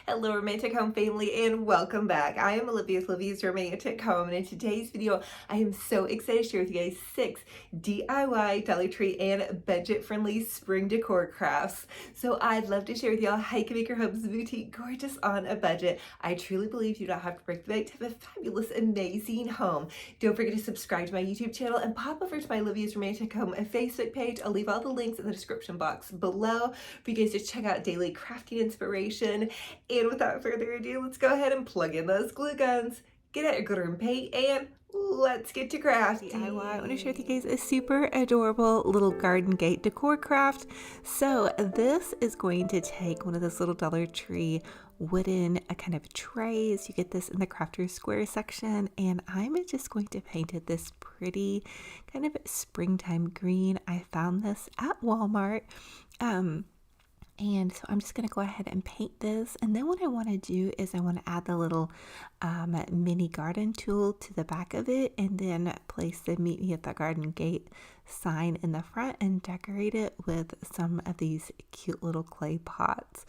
Hello romantic home family and welcome back. I am Olivia with Olivia's Romantic Home, and in today's video I am so excited to share with you guys 6 DIY Dollar Tree and budget friendly spring decor crafts. So I'd love to share with y'all how you can make your home's boutique gorgeous on a budget. I truly believe you don't have to break the bank to have a fabulous, amazing home. Don't forget to subscribe to my YouTube channel and pop over to my Olivia's Romantic Home Facebook page. I'll leave all the links in the description box below for you guys to check out daily crafting inspiration. And without further ado, let's go ahead and plug in those glue guns, get out your glitter and paint, and let's get to crafting. DIY. I want to share with you guys a super adorable little garden gate decor craft. So this is going to take one of those little Dollar Tree wooden kind of trays. You get this in the Crafters Square section, and I'm just going to paint it this pretty kind of springtime green. I found this at Walmart. And so I'm just going to go ahead and paint this. And then what I want to do is I want to add the little mini garden tool to the back of it, and then place the Meet Me at the Garden Gate sign in the front and decorate it with some of these cute little clay pots.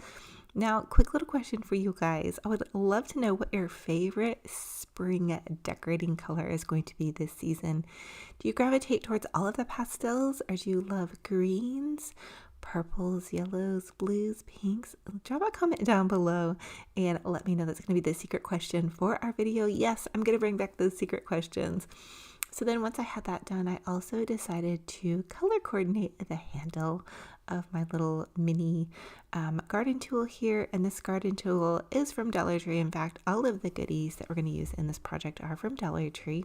Now, quick little question for you guys. I would love to know what your favorite spring decorating color is going to be this season. Do you gravitate towards all of the pastels, or do you love greens, purples, yellows, blues, pinks? Drop a comment down below and let me know. That's going to be the secret question for our video. Yes, I'm going to bring back those secret questions. So then once I had that done, I also decided to color coordinate the handle of my little mini garden tool here. And this garden tool is from Dollar Tree. In fact, all of the goodies that we're going to use in this project are from Dollar Tree.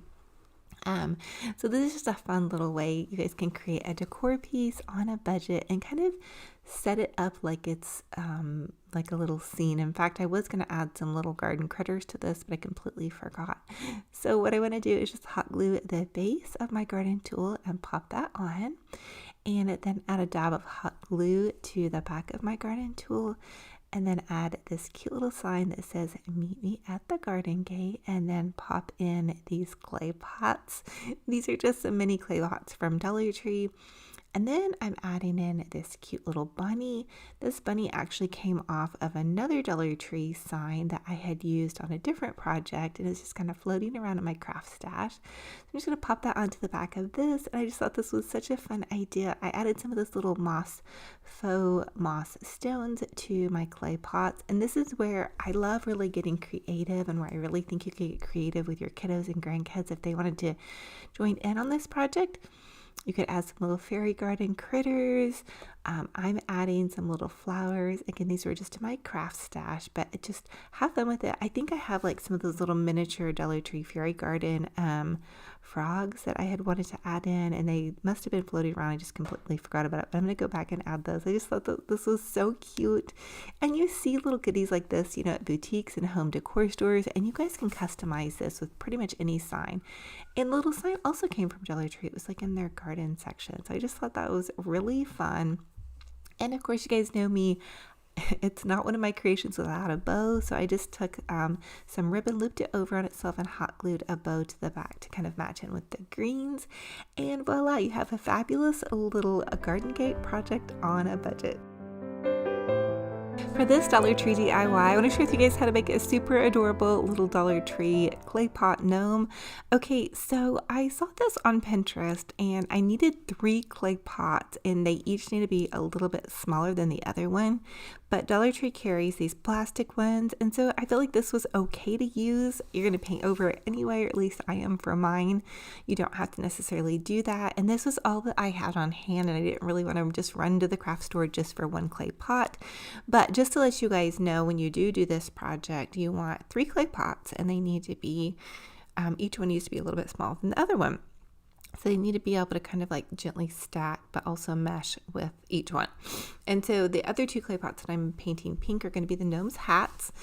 So this is just a fun little way you guys can create a decor piece on a budget and kind of set it up like it's like a little scene. In fact, I was going to add some little garden critters to this, but I completely forgot. So what I want to do is just hot glue the base of my garden tool and pop that on, and then add a dab of hot glue to the back of my garden tool, and then add this cute little sign that says Meet Me at the Garden Gate, and then pop in these clay pots. These are just some mini clay pots from Dollar Tree. And then I'm adding in this cute little bunny. This bunny actually came off of another Dollar Tree sign that I had used on a different project, and it's just kind of floating around in my craft stash. So I'm just going to pop that onto the back of this, and I just thought this was such a fun idea. I added some of this little faux moss stones to my clay pots, and this is where I love really getting creative, and where I really think you can get creative with your kiddos and grandkids if they wanted to join in on this project. You could add some little fairy garden critters. I'm adding some little flowers. Again, these were just to my craft stash, but just have fun with it. I think I have like some of those little miniature Dollar Tree fairy garden frogs that I had wanted to add in, and they must have been floating around. I just completely forgot about it, but I'm going to go back and add those. I just thought that this was so cute. And you see little goodies like this, at boutiques and home decor stores, and you guys can customize this with pretty much any sign. And the little sign also came from Dollar Tree. It was like in their garden section. So I just thought that was really fun. And of course, you guys know me. It's not one of my creations without a bow, so I just took some ribbon, looped it over on itself, and hot glued a bow to the back to kind of match in with the greens. And voila, you have a fabulous little garden gate project on a budget. For this Dollar Tree DIY, I want to share with you guys how to make a super adorable little Dollar Tree clay pot gnome. Okay, so I saw this on Pinterest, and I needed 3 clay pots, and they each need to be a little bit smaller than the other one. But Dollar Tree carries these plastic ones, and so I feel like this was okay to use. You're going to paint over it anyway, or at least I am for mine. You don't have to necessarily do that. And this was all that I had on hand, and I didn't really want to just run to the craft store just for 1 clay pot. But just to let you guys know, when you do this project, you want 3 clay pots, and they need to be, each one needs to be a little bit smaller than the other one. So they need to be able to kind of like gently stack, but also mesh with each one. And so the other 2 clay pots that I'm painting pink are going to be the gnome's hats,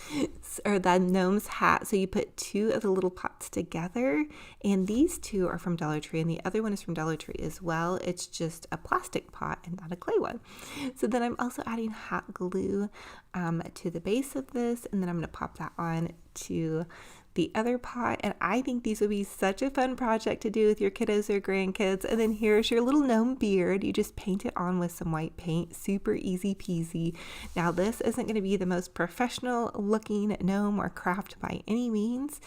or the gnome's hat. So you put 2 of the little pots together, and these 2 are from Dollar Tree, and the other one is from Dollar Tree as well. It's just a plastic pot and not a clay one. So then I'm also adding hot glue to the base of this, and then I'm going to pop that on to the other pot, and I think these would be such a fun project to do with your kiddos or grandkids. And then here's your little gnome beard. You just paint it on with some white paint, super easy peasy. Now this isn't going to be the most professional looking gnome or craft by any means,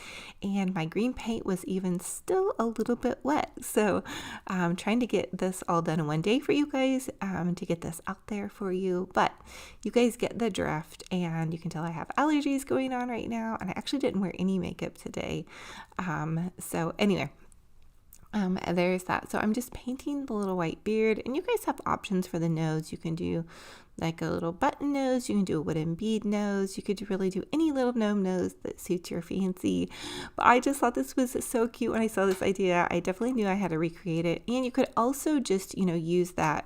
and my green paint was even still a little bit wet, so I'm trying to get this all done in one day for you guys, to get this out there for you. But you guys get the drift, and you can tell I have allergies going on right now, and I actually didn't wear any makeup today. So anyway, there's that. So I'm just painting the little white beard, and you guys have options for the nose. You can do like a little button nose, you can do a wooden bead nose, you could really do any little gnome nose that suits your fancy. But I just thought this was so cute when I saw this idea. I definitely knew I had to recreate it. And you could also just, use that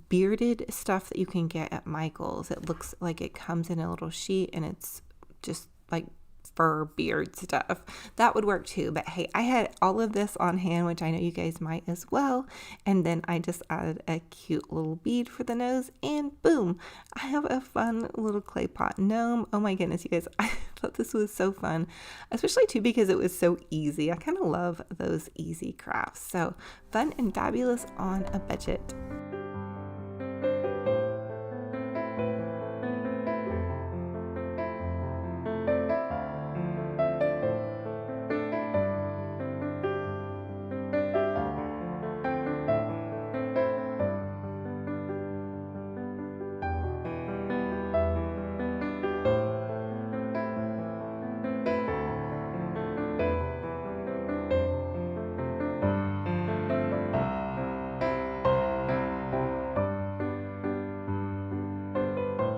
bearded stuff that you can get at Michael's. It looks like it comes in a little sheet, and it's just like fur beard stuff. That would work too. But hey, I had all of this on hand, which I know you guys might as well. And then I just added a cute little bead for the nose, and boom, I have a fun little clay pot gnome. Oh my goodness, you guys, I thought this was so fun, especially too because it was so easy. I kind of love those easy crafts. So fun and fabulous on a budget.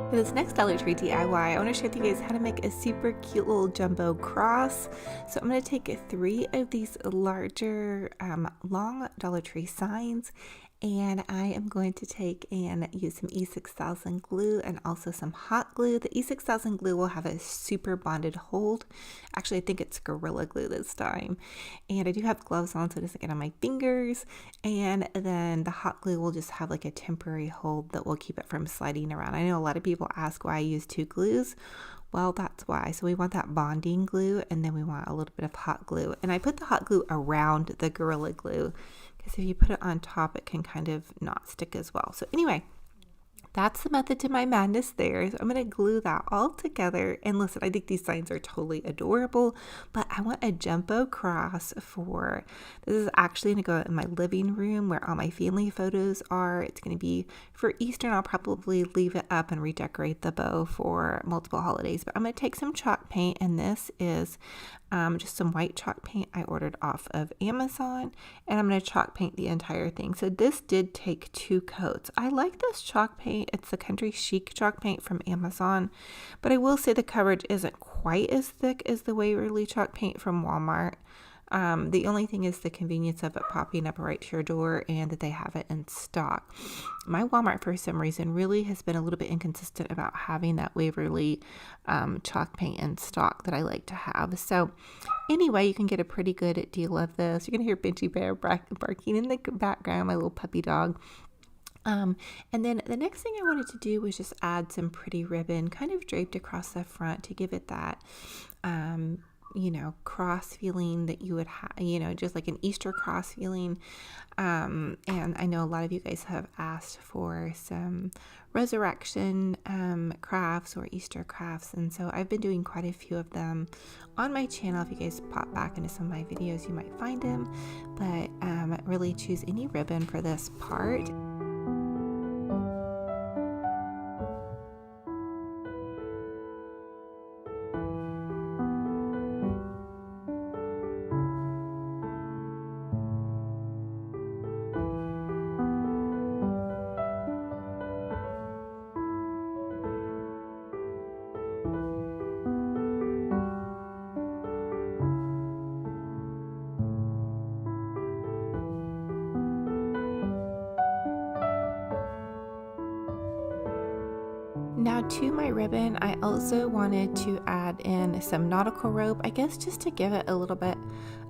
For this next Dollar Tree DIY, I want to share with you guys how to make a super cute little jumbo cross. So I'm going to take 3 of these larger long Dollar Tree signs, and I am going to take and use some E6000 glue and also some hot glue. The E6000 glue will have a super bonded hold. Actually, I think it's Gorilla Glue this time. And I do have gloves on so it doesn't get on my fingers. And then the hot glue will just have like a temporary hold that will keep it from sliding around. I know a lot of people ask why I use 2 glues. Well, that's why. So we want that bonding glue, and then we want a little bit of hot glue. And I put the hot glue around the Gorilla Glue, because if you put it on top, it can kind of not stick as well. So anyway, that's the method to my madness there. So I'm going to glue that all together. And listen, I think these signs are totally adorable, but I want a jumbo cross for, this is actually going to go in my living room where all my family photos are. It's going to be for Easter, and I'll probably leave it up and redecorate the bow for multiple holidays. But I'm going to take some chalk paint, and this is just some white chalk paint I ordered off of Amazon, and I'm going to chalk paint the entire thing. So this did take 2 coats. I like this chalk paint. It's the Country Chic chalk paint from Amazon, but I will say the coverage isn't quite as thick as the Waverly chalk paint from Walmart. The only thing is the convenience of it popping up right to your door and that they have it in stock. My Walmart, for some reason, really has been a little bit inconsistent about having that Waverly chalk paint in stock that I like to have. So anyway, you can get a pretty good deal of this. You're going to hear Benji Bear barking in the background, my little puppy dog. And then the next thing I wanted to do was just add some pretty ribbon kind of draped across the front to give it that cross feeling that you would have, just like an Easter cross feeling. And I know a lot of you guys have asked for some resurrection crafts or Easter crafts, and so I've been doing quite a few of them on my channel. If you guys pop back into some of my videos, you might find them, but really choose any ribbon for this part. Now to my ribbon, I also wanted to add in some nautical rope, I guess just to give it a little bit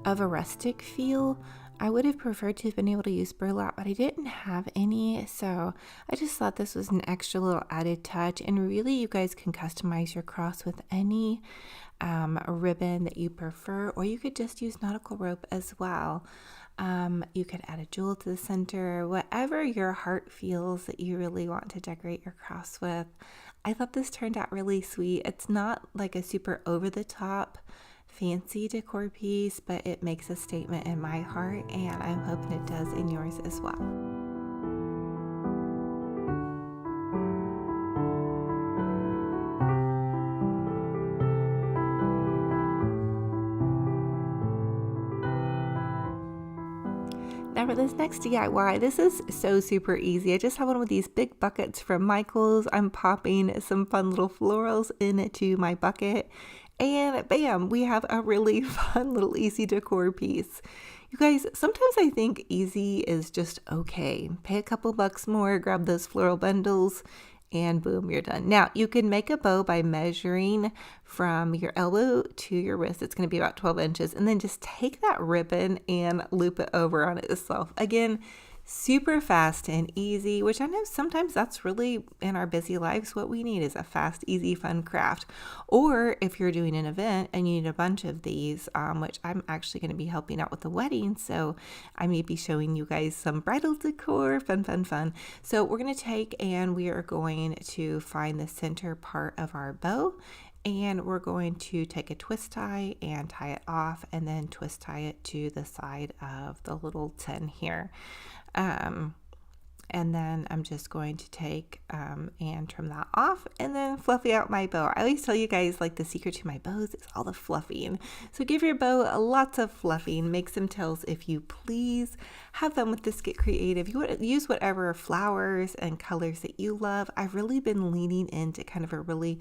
of a rustic feel. I would have preferred to have been able to use burlap, but I didn't have any, so I just thought this was an extra little added touch. And really, you guys can customize your cross with any ribbon that you prefer, or you could just use nautical rope as well. You could add a jewel to the center, whatever your heart feels that you really want to decorate your cross with. I thought this turned out really sweet. It's not like a super over the top fancy decor piece, but it makes a statement in my heart, and I'm hoping it does in yours as well. Now for this next DIY, this is so super easy. I just have one of these big buckets from Michael's. I'm popping some fun little florals into my bucket, and bam, we have a really fun little easy decor piece. You guys, sometimes I think easy is just okay. Pay a couple bucks more, grab those floral bundles, and boom, you're done. Now, you can make a bow by measuring from your elbow to your wrist. It's going to be about 12 inches. And then just take that ribbon and loop it over on itself. Again, super fast and easy, which I know sometimes that's really in our busy lives what we need is a fast, easy, fun craft. Or if you're doing an event and you need a bunch of these, which I'm actually going to be helping out with the wedding, so I may be showing you guys some bridal decor, fun. So we're going to take and we are going to find the center part of our bow, and we're going to take a twist tie and tie it off, and then twist tie it to the side of the little tin here. And then I'm just going to take and trim that off and then fluffy out my bow. I always tell you guys, like, the secret to my bows is all the fluffing. So give your bow lots of fluffing, make some tails if you please. Have fun with this, get creative. You would use whatever flowers and colors that you love. I've really been leaning into kind of a really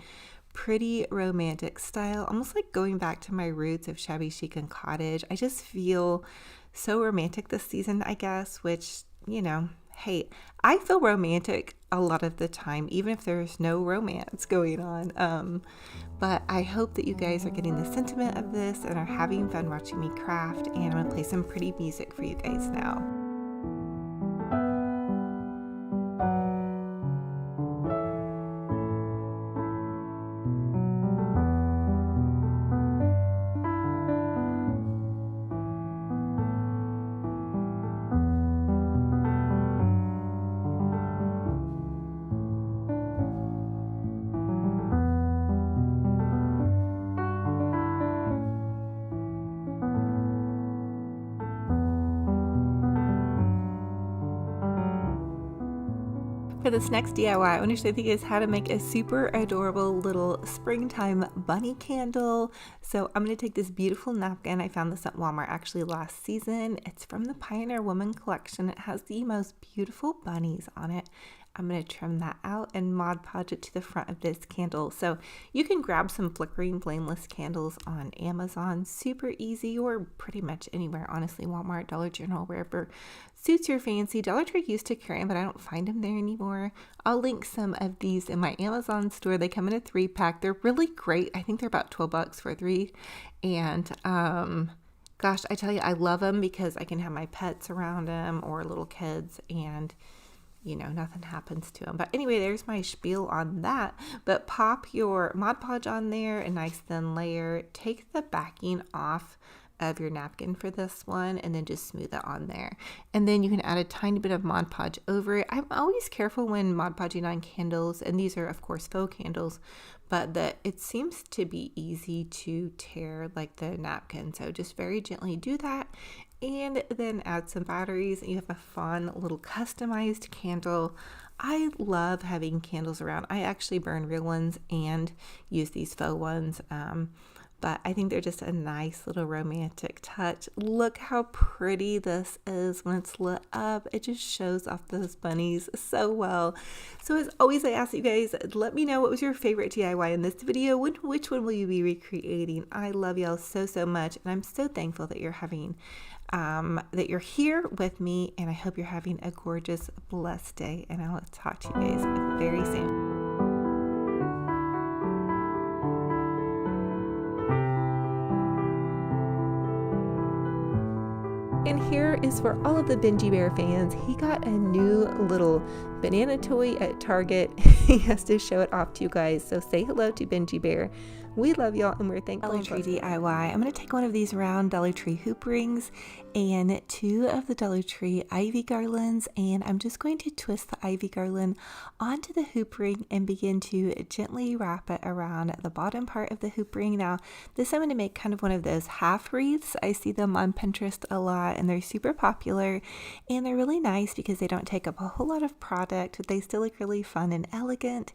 pretty romantic style, almost like going back to my roots of shabby chic and cottage. I just feel so romantic this season, I guess, which, you know, hey, I feel romantic a lot of the time, even if there's no romance going on. But I hope that you guys are getting the sentiment of this and are having fun watching me craft, and I'm going to play some pretty music for you guys now. For this next DIY, I want to show you guys how to make a super adorable little springtime bunny candle. So I'm going to take this beautiful napkin. I found this at Walmart actually last season. It's from the Pioneer Woman collection. It has the most beautiful bunnies on it. I'm going to trim that out and Mod Podge it to the front of this candle. So you can grab some flickering flameless candles on Amazon. Super easy, or pretty much anywhere, honestly. Walmart, Dollar General, wherever suits your fancy. Dollar Tree used to carry them, but I don't find them there anymore. I'll link some of these in my Amazon store. They come in a 3-pack. They're really great. I think they're about 12 bucks for 3. And gosh, I tell you, I love them because I can have my pets around them or little kids, and you know, nothing happens to them. But anyway, there's my spiel on that. But pop your Mod Podge on there, a nice thin layer. Take the backing off of your napkin for this one, and then just smooth it on there. And then you can add a tiny bit of Mod Podge over it. I'm always careful when Mod Podging on candles, and these are of course faux candles, but that it seems to be easy to tear like the napkin. So just very gently do that, and then add some batteries, and you have a fun little customized candle. I love having candles around. I actually burn real ones and use these faux ones. But I think they're just a nice little romantic touch. Look how pretty this is when it's lit up. It just shows off those bunnies so well. So as always, I ask you guys, let me know what was your favorite DIY in this video. Which one will you be recreating? I love y'all so much, and I'm so thankful that you're having that you're here with me, and I hope you're having a gorgeous, blessed day, and I'll talk to you guys very soon. And here is for all of the Benji Bear fans. He got a new little banana toy at Target. He has to show it off to you guys. So say hello to Benji Bear. We love y'all and we're thankful. Dollar Tree DIY. I'm going to take one of these round Dollar Tree hoop rings and 2 of the Dollar Tree ivy garlands, and I'm just going to twist the ivy garland onto the hoop ring and begin to gently wrap it around the bottom part of the hoop ring. Now this I'm going to make kind of one of those half wreaths. I see them on Pinterest a lot and they're super popular and they're really nice because they don't take up a whole lot of product, but they still look really fun and elegant.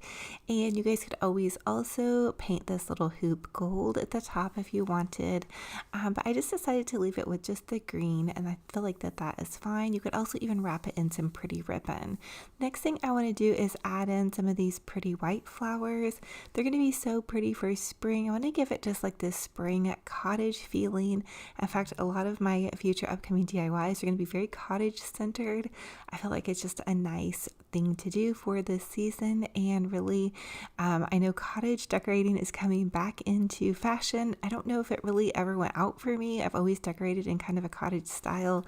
And you guys could always also paint this little hoop gold at the top if you wanted, but I just decided to leave it with just the green, and I feel like that is fine. You could also even wrap it in some pretty ribbon. Next thing I want to do is add in some of these pretty white flowers. They're going to be so pretty for spring. I want to give it just like this spring cottage feeling. In fact, a lot of my future upcoming DIYs are going to be very cottage centered. I feel like it's just a nice thing to do for this season, and really I know cottage decorating is coming back into fashion. I don't know if it really ever went out for me. I've always decorated in kind of a cottage style,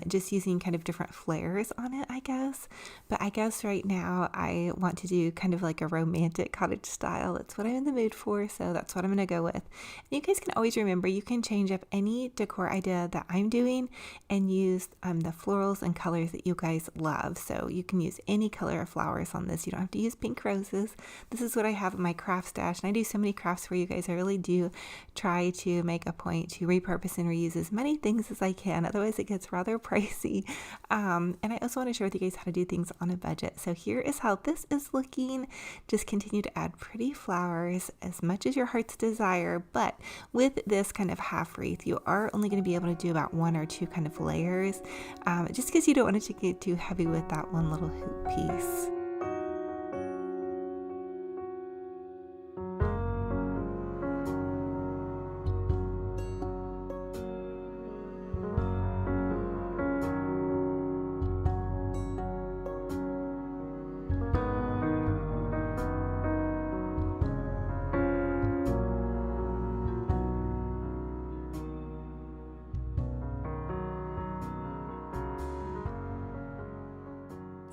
just using kind of different flares on it, I guess. But I guess right now I want to do kind of like a romantic cottage style. That's what I'm in the mood for, so that's what I'm going to go with. And you guys can always remember you can change up any decor idea that I'm doing and use the florals and colors that you guys love. So you can use any color of flowers on this. You don't have to use pink roses. This is what I have in my craft stash, and I do so many crafts for you guys. I really do try to make a point to repurpose and reuse as many things as I can, otherwise it gets rather pricey. And I also want to share with you guys how to do things on a budget. So here is how this is looking. Just continue to add pretty flowers as much as your heart's desire, but with this kind of half wreath you are only going to be able to do about 1 or 2 kind of layers, just because you don't want it to get too heavy with that one little hoop piece.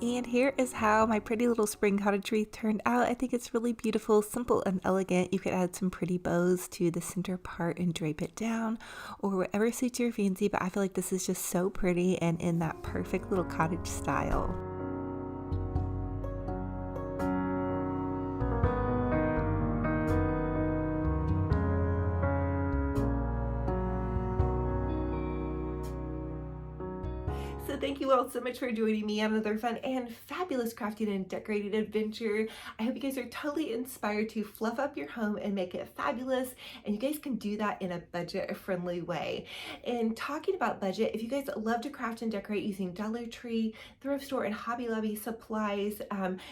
And here is how my pretty little spring cottage wreath turned out. I think it's really beautiful, simple and elegant. You could add some pretty bows to the center part and drape it down, or whatever suits your fancy, but I feel like this is just so pretty and in that perfect little cottage style. So thank you all so much for joining me on another fun and fabulous crafting and decorating adventure. I hope you guys are totally inspired to fluff up your home and make it fabulous, and you guys can do that in a budget-friendly way. And talking about budget, if you guys love to craft and decorate using Dollar Tree, thrift store, and Hobby Lobby supplies,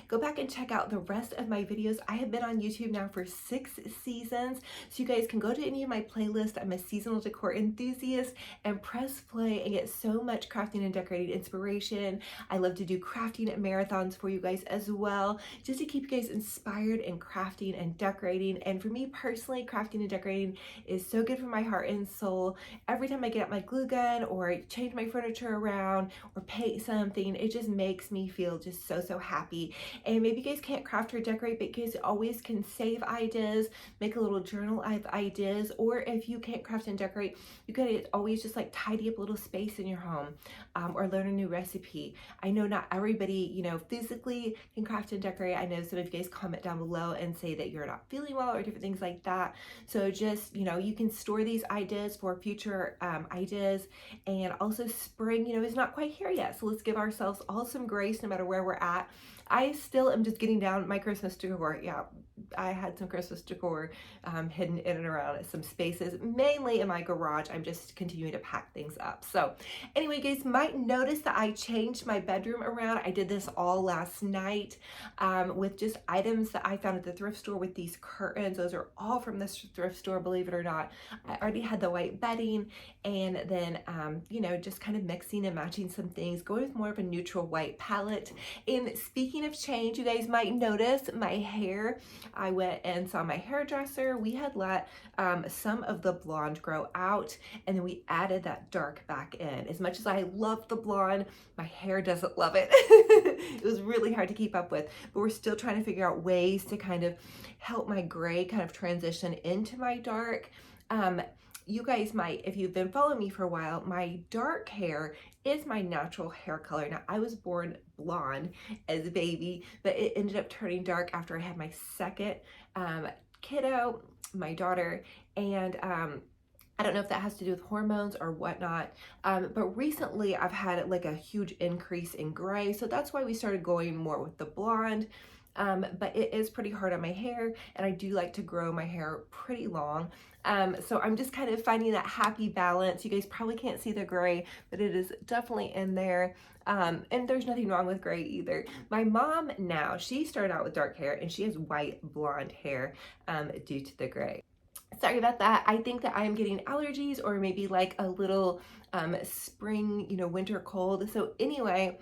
go back and check out the rest of my videos. I have been on YouTube now for 6 seasons, so you guys can go to any of my playlists. I'm a seasonal decor enthusiast, and press play and get so much crafting and decorating inspiration. I love to do crafting marathons for you guys as well, just to keep you guys inspired in crafting and decorating. And for me personally, crafting and decorating is so good for my heart and soul. Every time I get out my glue gun or change my furniture around or paint something, it just makes me feel just so happy. And maybe you guys can't craft or decorate, but you guys always can save ideas, make a little journal of ideas, or if you can't craft and decorate, you can always just like tidy up a little space in your home, or learn a new recipe. I know not everybody, physically can craft and decorate. I know some of you guys comment down below and say that you're not feeling well or different things like that. So just, you can store these ideas for future ideas. And also spring, is not quite here yet. So let's give ourselves all some grace no matter where we're at. I still am just getting down my Christmas decor. Yeah, I had some Christmas decor hidden in and around some spaces, mainly in my garage. I'm just continuing to pack things up. So anyway, you guys might notice that I changed my bedroom around. I did this all last night with just items that I found at the thrift store with these curtains. Those are all from this thrift store, believe it or not. I already had the white bedding, and then, just kind of mixing and matching some things, going with more of a neutral white palette. And speaking speaking of change, you guys might notice my hair. I went and saw my hairdresser. We had let some of the blonde grow out, and then we added that dark back in. As much as I love the blonde, my hair doesn't love it. It was really hard to keep up with, but we're still trying to figure out ways to kind of help my gray kind of transition into my dark. You guys might, if you've been following me for a while, my dark hair is my natural hair color. Now, I was born blonde as a baby, but it ended up turning dark after I had my second kiddo, my daughter, and I don't know if that has to do with hormones or whatnot, but recently I've had like a huge increase in gray, so that's why we started going more with the blonde. But it is pretty hard on my hair, and I do like to grow my hair pretty long. So I'm just kind of finding that happy balance. You guys probably can't see the gray, but it is definitely in there. And there's nothing wrong with gray either. My mom now, she started out with dark hair, and she has white blonde hair due to the gray. Sorry about that. I think that I am getting allergies, or maybe like a little spring, winter cold. So anyway,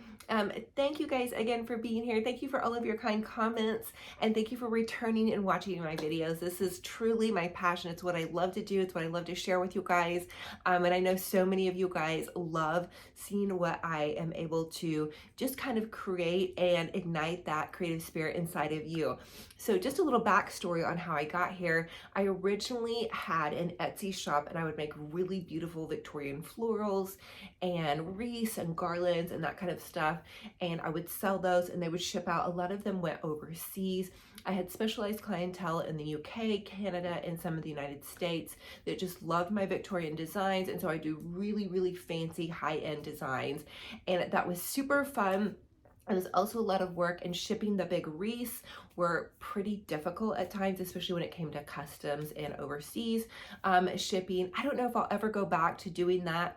thank you guys again for being here. Thank you for all of your kind comments, and thank you for returning and watching my videos. This is truly my passion. It's what I love to do. It's what I love to share with you guys. And I know so many of you guys love seeing what I am able to just kind of create and ignite that creative spirit inside of you. So just a little backstory on how I got here. I originally had an Etsy shop, and I would make really beautiful Victorian florals and wreaths and garlands and that kind of stuff. And I would sell those, and they would ship out. A lot of them went overseas. I had specialized clientele in the UK, Canada, and some of the United States that just loved my Victorian designs. And so I do really, really fancy high-end designs. And that was super fun. It was also a lot of work, and shipping the big wreaths were pretty difficult at times, especially when it came to customs and overseas shipping. I don't know if I'll ever go back to doing that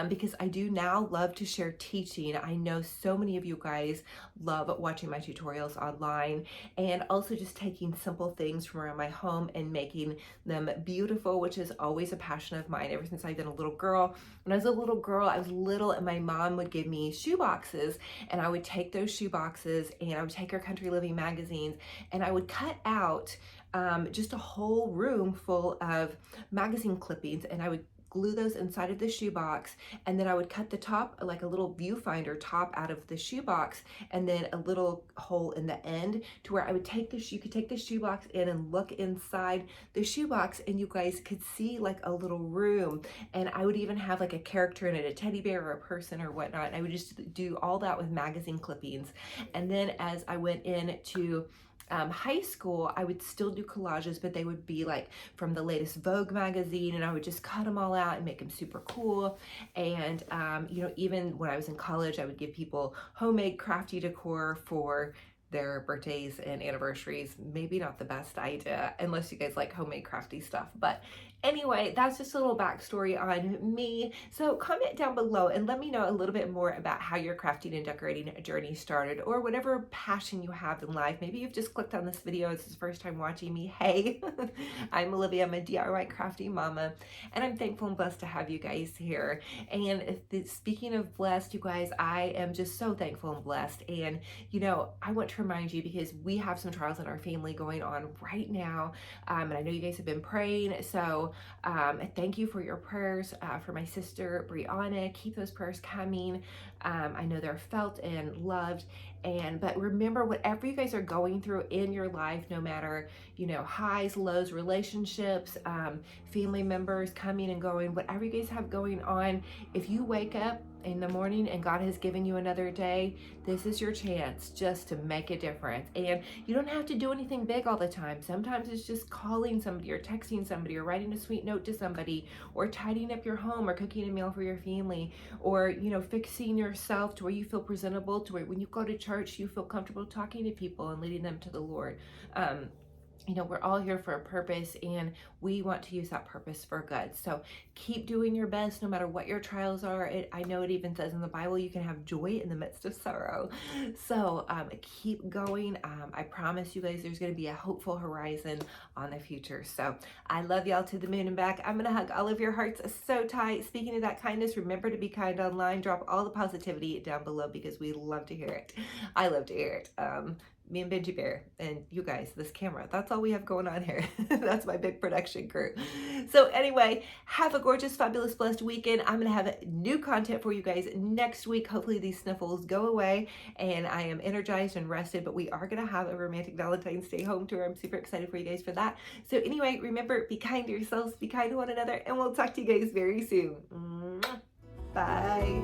because I do now love to share teaching. I know so many of you guys love watching my tutorials online, and also just taking simple things from around my home and making them beautiful, which is always a passion of mine ever since I've been a little girl. When I was a little girl, I was little, and my mom would give me shoe boxes, and I would take those shoe boxes and I would take her country living magazines, and I would cut out just a whole room full of magazine clippings, and I would glue those inside of the shoebox, and then I would cut the top, like a little viewfinder top, out of the shoebox, and then a little hole in the end to where I would take you could take the shoebox in and look inside the shoebox, and you guys could see like a little room. And I would even have like a character in it, a teddy bear or a person or whatnot. And I would just do all that with magazine clippings. And then as I went into high school, I would still do collages, but they would be like from the latest Vogue magazine, and I would just cut them all out and make them super cool. And even when I was in college, I would give people homemade crafty decor for their birthdays and anniversaries. Maybe not the best idea unless you guys like homemade crafty stuff, but anyway, that's just a little backstory on me. So comment down below and let me know a little bit more about how your crafting and decorating journey started, or whatever passion you have in life. Maybe you've just clicked on this video, this is the first time watching me. Hey, I'm Olivia, I'm a DIY crafty mama, and I'm thankful and blessed to have you guys here. And speaking of blessed, you guys, I am just so thankful and blessed. And I want to remind you, because we have some trials in our family going on right now, and I know you guys have been praying, so thank you for your prayers for my sister Brianna. Keep those prayers coming. I know they're felt and loved. But remember, whatever you guys are going through in your life, no matter highs, lows, relationships, family members coming and going, whatever you guys have going on, if you wake up in the morning and God has given you another day, this is your chance just to make a difference. And you don't have to do anything big all the time. Sometimes it's just calling somebody or texting somebody or writing a sweet note to somebody, or tidying up your home, or cooking a meal for your family, or fixing yourself to where you feel presentable, to where when you go to church you feel comfortable talking to people and leading them to the Lord. you know, we're all here for a purpose, and we want to use that purpose for good. So keep doing your best no matter what your trials are. I know it even says in the Bible you can have joy in the midst of sorrow. So keep going. I promise you guys there's going to be a hopeful horizon on the future. So I love y'all to the moon and back. I'm going to hug all of your hearts so tight. Speaking of that kindness, remember to be kind online. Drop all the positivity down below because we love to hear it. I love to hear it. Me and Benji Bear and you guys, this camera. That's all we have going on here. That's my big production crew. So anyway, have a gorgeous, fabulous, blessed weekend. I'm going to have new content for you guys next week. Hopefully these sniffles go away and I am energized and rested, but we are going to have a romantic Valentine's Day home tour. I'm super excited for you guys for that. So anyway, remember, be kind to yourselves, be kind to one another, and we'll talk to you guys very soon. Bye.